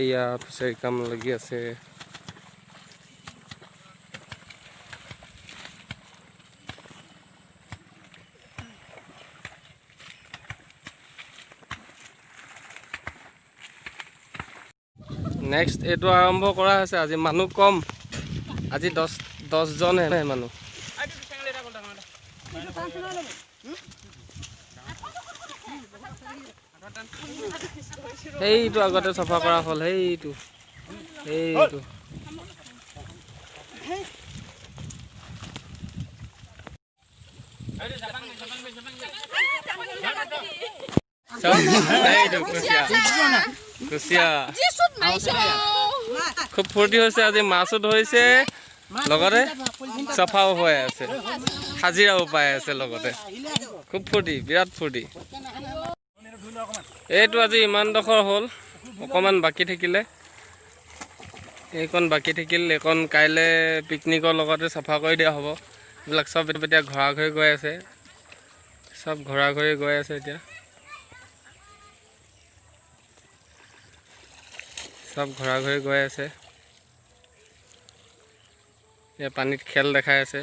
এয়া ফিচাৰী কাম লাগি আছে। নেক্সট এইটো আৰম্ভ কৰা হৈছে। আজি মানুহ কম, আজি 10জনহে মানুহ। সেইটো আগতে চাফা কৰা হ'ল। সেইটো কুচিয়া খুব ফূৰ্তি হৈছে। আজি মাছো ধৰিছে, লগতে চাফাও হৈ আছে, হাজিৰাও পাই আছে লগতে। খুব ফূৰ্তি, বিৰাট ফূৰ্তি। এইটো আজি ইমানডোখৰ হ'ল, অকণমান বাকী থাকিলে। এইকণ বাকী থাকিল, এইকণ কাইলৈ পিকনিকৰ লগতে চাফা কৰি দিয়া হ'ব। এইবিলাক চব এতিয়া ঘৰা ঘৰি গৈ আছে, চব ঘৰা ঘৰি গৈ আছে এতিয়া। সব ঘৰা ঘৰি গৈ আছে। এ পানীত খেল দেখাই আছে।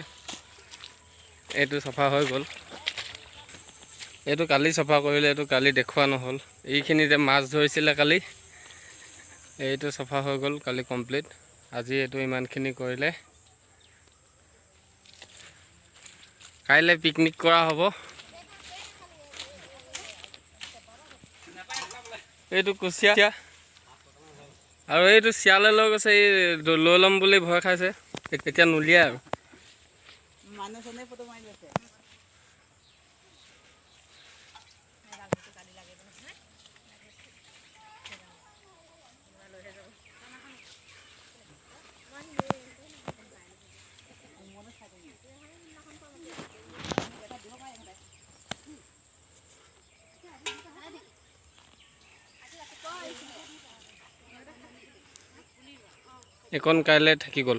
এইটো চাফা হৈ গ'ল। এইটো কালি চাফা কৰিলে, এইটো কালি দেখুৱা নহ'ল। এইখিনিতে মাছ ধৰিছিলে কালি, এইটো চাফা হৈ গ'ল কালি কমপ্লিট। আজি এইটো ইমানখিনি কৰিলে, কাইলৈ পিকনিক কৰা হ'ব। এইটো কুচিয়া আৰু এইটো চিয়ালে লৈ গৈছে, এই লৈ ল'ম বুলি ভয় খাইছে, এতিয়া নুলিয়াই আৰু। এইকণ কাইলৈ থাকি গ'ল।